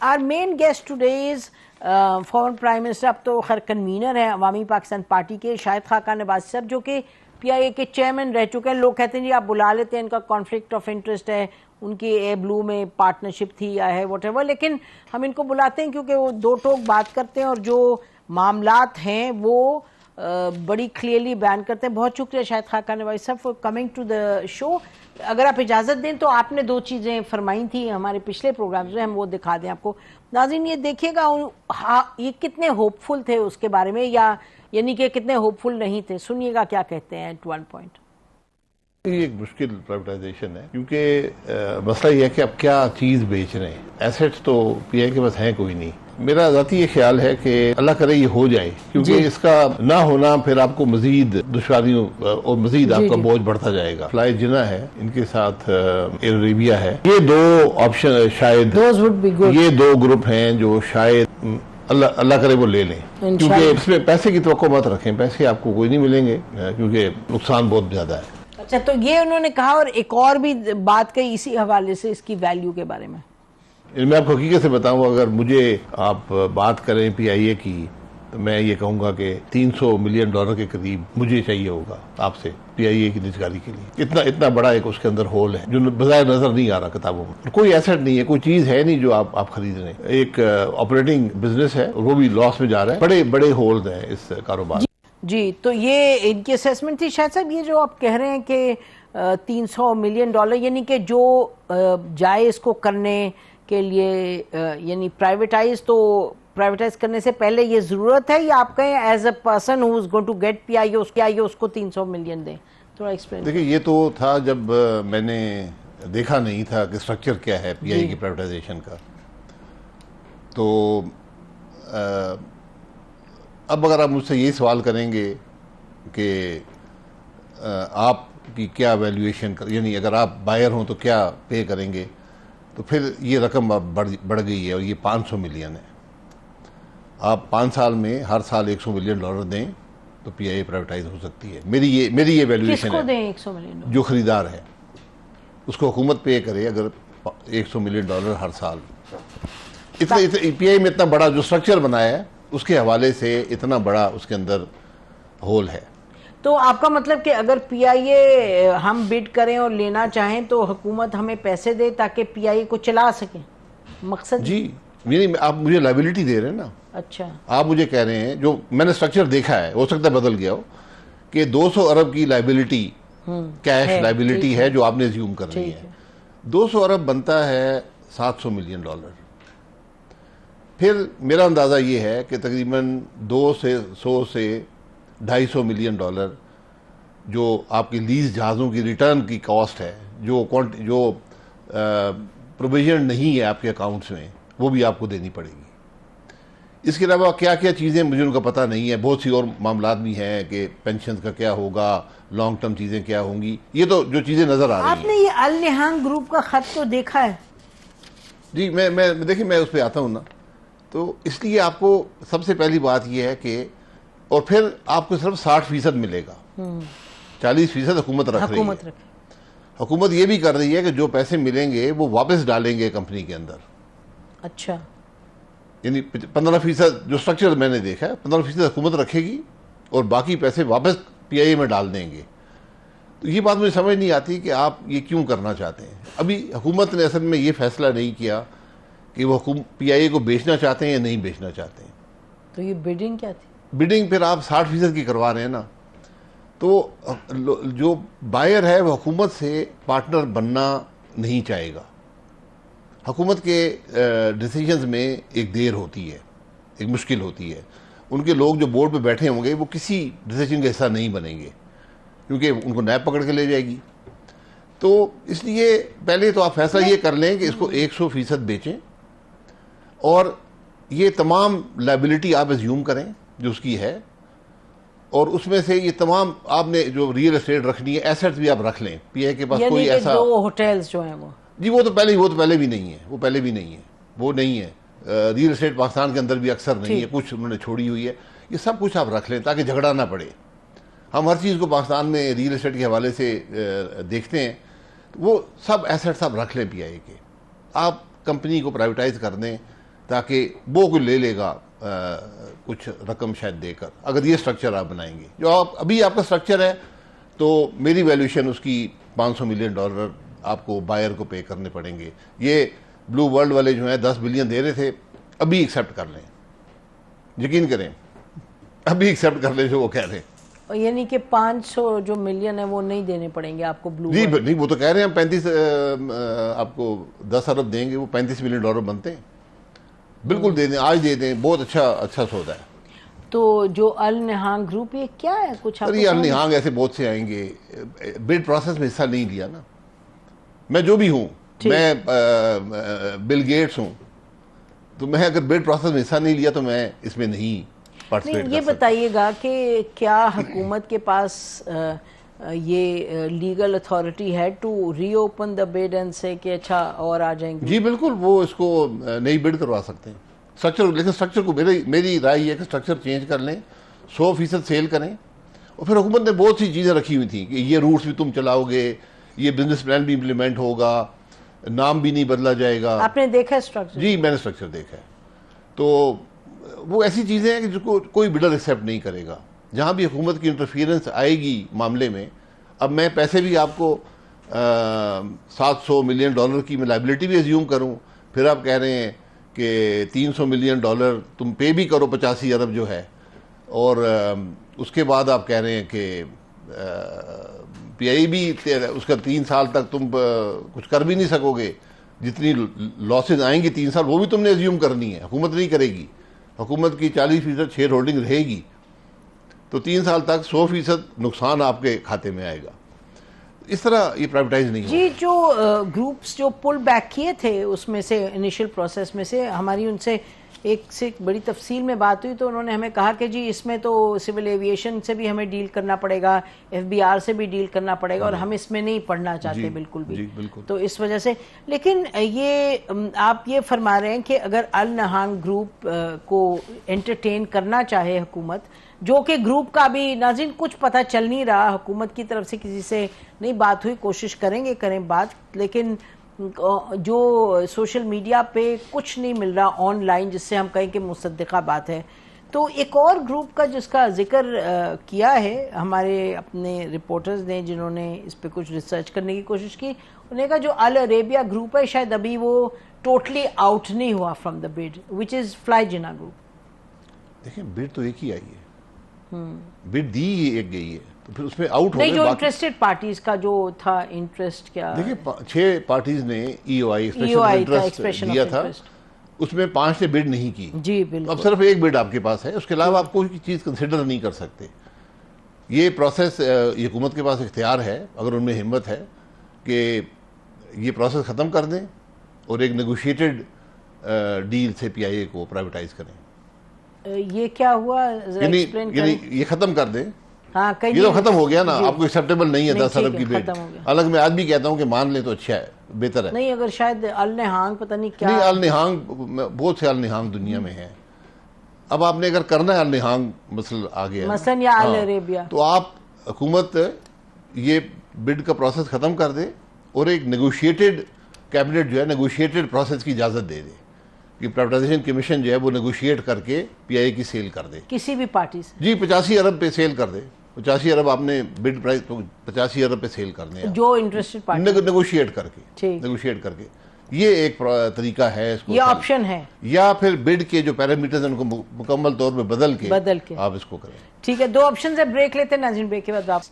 Our main guest today is former Prime Minister, अब तो खैर कन्वीनर है अवामी पाकिस्तान पार्टी के, शाहिद खाकान नवाज़ साहब, जो कि PIA के चेयरमैन रह चुके हैं। लोग कहते हैं जी आप बुला लेते हैं, इनका कॉन्फ्लिक्ट ऑफ इंटरेस्ट है, उनकी ए ब्लू में पार्टनरशिप थी या है व्हाटएवर, लेकिन हम इनको बुलाते हैं क्योंकि वो दो टोक बात करते हैं और जो मामलात हैं वो बड़ी क्लियरली बयान करते हैं। बहुत शुक्रिया Shahid Khaqan Nawaz sahab for coming to the show. अगर आप इजाज़त दें तो आपने दो चीज़ें फरमाई थी हमारे पिछले प्रोग्राम में, हम वो दिखा दें आपको। नाज़रीन ये देखिएगा, ये कितने होपफुल थे उसके बारे में, या यानी कि कितने होपफुल नहीं थे। सुनिएगा क्या कहते हैं एट वन पॉइंट। ये एक मुश्किल प्राइवेटाइजेशन है क्योंकि मसला ये है कि अब क्या चीज़ बेच रहे हैं। एसेट्स तो PIA के पास हैं कोई नहीं। मेरा ज़ाती ये ख्याल है कि अल्लाह करे ये हो जाए, क्योंकि इसका ना होना फिर आपको मजीद दुश्वारियों और मजीद आपका बोझ बढ़ता जाएगा। फ्लाई जिना है, इनके साथ एयर अरेबिया है, ये दो ऑप्शन शायद, ये दो ग्रुप हैं जो शायद अल्लाह करे वो ले लें, क्योंकि इसमें पैसे की तवक्को मत रखें, पैसे आपको कोई नहीं मिलेंगे क्योंकि नुकसान बहुत ज्यादा है। अच्छा, तो ये उन्होंने कहा, और एक और भी बात कही इसी हवाले से इसकी वैल्यू के बारे में। मैं आपको हकीकत से बताऊं, अगर मुझे आप बात करें PIA की तो मैं ये कहूंगा कि $300 मिलियन के करीब मुझे चाहिए होगा आपसे PIA की निजकारी के लिए। इतना बड़ा एक उसके अंदर होल है जो बजाय नजर नहीं आ रहा किताबों में। कोई एसेट नहीं है, कोई चीज है नहीं जो आप खरीद रहे हैं। एक ऑपरेटिंग बिजनेस है, वो भी लॉस में जा रहा है। बड़े बड़े होल्स हैं इस कारोबार। जी, तो ये इनकी असेसमेंट थी शायद साहब। ये जो आप कह रहे हैं कि $300 मिलियन, यानी कि जो जाए इसको करने के लिए, यानी प्राइवेटाइज करने से पहले ये जरूरत है, या आप कहें as a person who is going to get PIA उसको $300 मिलियन दें? थोड़ा एक्सप्लेन। देखिए, ये तो था जब मैंने देखा नहीं था कि स्ट्रक्चर क्या है PIA की प्राइवेटाइजेशन का। तो अब अगर आप मुझसे ये सवाल करेंगे कि आपकी क्या वैल्यूएशन यानी अगर आप बायर हों तो क्या पे करेंगे, तो फिर ये रकम अब बढ़ गई है और ये $500 मिलियन है। आप 5 साल में हर साल $100 मिलियन दें तो PIA प्राइवेटाइज हो सकती है। मेरी ये वैल्यूएशन है। दें $100 मिलियन? जो खरीदार है उसको हुकूमत पे करे, अगर $100 मिलियन हर साल। इतना PIA में इतना बड़ा जो स्ट्रक्चर बनाया है उसके हवाले से इतना बड़ा उसके अंदर होल है। तो आपका मतलब कि अगर PIA हम बिड करें और लेना चाहें तो हुकूमत हमें पैसे दे ताकि PIA को चला सके, मकसद? जी, आप मुझे लाइबिलिटी दे रहे हैं ना। अच्छा, आप मुझे कह रहे हैं, जो मैंने स्ट्रक्चर देखा है, हो सकता है बदल गया हो, कि 200 अरब की लाइबिलिटी कैश लाइबिलिटी है जो आपने अज्यूम कर रही है। 200 अरब बनता है $700 मिलियन। फिर मेरा अंदाज़ा ये है कि तकरीबन 200 से $250 मिलियन जो आपकी लीज जहाज़ों की रिटर्न की कॉस्ट है, जो प्रोविजन नहीं है आपके अकाउंट्स में, वो भी आपको देनी पड़ेगी। इसके अलावा क्या क्या चीज़ें मुझे उनका पता नहीं है। बहुत सी और मामलात भी हैं कि पेंशन का क्या होगा, लॉन्ग टर्म चीज़ें क्या होंगी। ये तो जो चीज़ें नज़र आ रही हैं। आपने ये अल निहान ग्रुप का खत तो देखा है? जी, मैं देखिए, मैं उस पर आता हूँ ना, तो इसलिए आपको सबसे पहली बात यह है कि, और फिर आपको सिर्फ 60% मिलेगा, 40% हुकूमत रख रही है। हुकूमत ये भी कर रही है कि जो पैसे मिलेंगे वो वापस डालेंगे कंपनी के अंदर। अच्छा, यानी 15% जो स्ट्रक्चर मैंने देखा है, 15% हुकूमत रखेगी और बाकी पैसे वापस PIA में डाल देंगे। तो ये बात मुझे समझ नहीं आती कि आप ये क्यों करना चाहते हैं। अभी हुकूमत ने असल में ये फैसला नहीं किया कि वो PIA को बेचना चाहते हैं या नहीं बेचना चाहते हैं। तो ये बिडिंग क्या थी? बिडिंग फिर आप 60% की करवा रहे हैं ना, तो जो बायर है वो हुकूमत से पार्टनर बनना नहीं चाहेगा। हुकूमत के डिसीजंस में एक देर होती है, एक मुश्किल होती है। उनके लोग जो बोर्ड पे बैठे होंगे वो किसी डिसीजन का हिस्सा नहीं बनेंगे, क्योंकि उनको नैब पकड़ के ले जाएगी। तो इसलिए पहले तो आप फैसला ये कर लें कि इसको 100% बेचें, और ये तमाम लाइबिलिटी आप एज्यूम करें जो उसकी है, और उसमें से ये तमाम आपने जो रियल एस्टेट रखनी है, एसेट्स भी आप रख लें। PIA के पास कोई ऐसा, दो होटल्स जो हैं वो, जी वो तो पहले भी नहीं है, वो नहीं है। रियल एस्टेट पाकिस्तान के अंदर भी अक्सर नहीं है, कुछ उन्होंने छोड़ी हुई है। ये सब कुछ आप रख लें ताकि झगड़ा ना पड़े। हम हर चीज़ को पाकिस्तान में रियल एस्टेट के हवाले से देखते हैं, वो सब एसेट्स आप रख लें PIA के। आप कंपनी को प्राइवेटाइज कर दें, ताकि वो कोई ले लेगा कुछ रकम शायद देकर, अगर ये स्ट्रक्चर आप बनाएंगे। जो आप अभी आपका स्ट्रक्चर है तो मेरी वैल्यूएशन उसकी $500 मिलियन आपको बायर को पे करने पड़ेंगे। ये ब्लू वर्ल्ड वाले जो हैं 10 बिलियन दे रहे थे, अभी एक्सेप्ट कर लें, यकीन करें अभी एक्सेप्ट कर लें जो वो कह रहे हैं। और यानी कि 500 जो मिलियन है वो नहीं देने पड़ेंगे आपको ब्लू जी वर्ल्ड? नहीं, वो तो कह रहे हैं हम 35 आपको 10 अरब देंगे, वो $35 मिलियन बनते हैं। बिल्कुल दे दें, आज दे दें, बहुत अच्छा सौदा है। तो जो अल नहांग ग्रुप ये क्या है, कुछ आपको अरे अल नहांग ऐसे बहुत से आएंगे, बिड प्रोसेस में हिस्सा नहीं लिया ना। मैं जो भी हूँ, मैं बिल गेट्स हूँ, तो मैं अगर बिड प्रोसेस में हिस्सा नहीं लिया तो मैं इसमें नहीं पार्टिसिपेट कर ये सकता। बताइएगा कि क्या हुकूमत के पास ये लीगल अथॉरिटी है to reopen the bid and से कि अच्छा और आ जाएंगे? जी बिल्कुल, वो इसको नई बिड करवा सकते हैं स्ट्रक्चर, लेकिन स्ट्रक्चर को मेरी राय है कि स्ट्रक्चर चेंज कर लें, 100% सेल करें। और फिर हुकूमत ने बहुत सी चीज़ें रखी हुई थी कि ये रूट्स भी तुम चलाओगे, ये बिजनेस प्लान भी इम्प्लीमेंट होगा, नाम भी नहीं बदला जाएगा। आपने देखा स्ट्रक्चर? जी मैंने स्ट्रक्चर देखा है। तो वो ऐसी चीज़ें हैं कि जिसको कोई बिडर एक्सेप्ट नहीं करेगा। जहाँ भी हुकूमत की इंटरफियरेंस आएगी मामले में, अब मैं पैसे भी आपको $700 मिलियन की मैं लाइबिलिटी भी एज्यूम करूँ, फिर आप कह रहे हैं कि $300 मिलियन तुम पे भी करो, 85 अरब जो है, और उसके बाद आप कह रहे हैं कि PI भी उसका 3 साल तक तुम कुछ कर भी नहीं सकोगे, जितनी लॉसेज आएंगी 3 साल वो भी तुमने एज्यूम करनी है, हुकूमत नहीं करेगी। हुकूमत की 40% शेयर होल्डिंग रहेगी, तो 3 साल तक 100% नुकसान आपके खाते में आएगा। इस तरह ये प्राइवेटाइज नहीं जी, जो ग्रुप्स जो पुल बैक किए थे उसमें से, इनिशियल प्रोसेस में से, हमारी उनसे एक से बड़ी तफसील में बात हुई तो उन्होंने हमें कहा कि जी इसमें तो सिविल एविएशन से भी हमें डील करना पड़ेगा, FBR से भी डील करना पड़ेगा, और हम इसमें नहीं पढ़ना चाहते बिल्कुल भी। जी, बिल्कुल। तो इस वजह से, लेकिन ये आप ये फरमा रहे हैं कि अगर अल नहांग ग्रुप को एंटरटेन करना चाहे हुकूमत, जो कि ग्रुप का भी नाज़रीन कुछ पता चल नहीं रहा, हुकूमत की तरफ से किसी से नहीं बात हुई, कोशिश करें बात, लेकिन जो सोशल मीडिया पे कुछ नहीं मिल रहा ऑनलाइन जिससे हम कहें कि मुसद्दिक़ा बात है। तो एक और ग्रुप का जिसका जिक्र किया है हमारे अपने रिपोर्टर्स ने, जिन्होंने इस पे कुछ रिसर्च करने की कोशिश की, उन्होंने कहा जो अल अरेबिया ग्रुप है शायद अभी वो टोटली आउट नहीं हुआ from the bid, which is fly Jinnah group. देखिए बिड तो एक ही आई है, बिड दी एक गई है, तो फिर उसमें आउट हो नहीं, गए। जो इंटरेस्टेड पार्टीज का जो था इंटरेस्ट, क्या देखिए 6 पार्टीज ने EOI एक्सप्रेशन दिया था, उसमें 5 ने बिड नहीं की। जी बिल्कुल। अब सिर्फ एक बिड आपके पास है, उसके अलावा आप कोई चीज़ कंसिडर नहीं कर सकते। ये प्रोसेस ये हुकूमत के पास इख्तियार है, अगर उनमें हिम्मत है कि ये प्रोसेस ख़त्म कर दें और एक नेगोशिएटेड डील से PIA को प्राइवेटाइज करें। ये क्या हुआ, यानी ये ख़त्म कर दें। हाँ, ये तो खत्म हो गया ना, आपको एक्सेप्टेबल नहीं है 10 अरब की बिड। अलग मैं आज भी कहता हूँ कि मान ले तो अच्छा है, बेहतर है। नहीं, अगर शायद अल नहांग पता नहीं क्या, नहीं, अल नहांग बहुत से अल नहांग दुनिया में है। अब आपने अगर करना है अल नहांग मसल आ गया मसलन या अल अरेबिया, तो आप हुकूमत ये बिड का प्रोसेस खत्म कर दे और एक नेगोशिएटेड कैबिनेट जो है नेगोशिएटेड प्रोसेस की इजाजत दे दे कि प्राइवेटाइजेशन कमीशन जो है वो नेगोशिएट करके PIA की सेल कर दे किसी भी पार्टी से। जी 85 अरब पे सेल कर दे। 85 अरब आपने बिड प्राइस तो 85 अरब पे सेल करने हैं, जो इंटरेस्टेड पार्टी नेगोशिएट करके ये एक तरीका है, इसको ये ऑप्शन है, या फिर बिड के जो पैरामीटर्स हैं उनको मुकम्मल तौर पे बदल के आप इसको करें। ठीक है, 2 ऑप्शन है। ब्रेक लेते हैं नाज़रीन, ब्रेक के बाद आप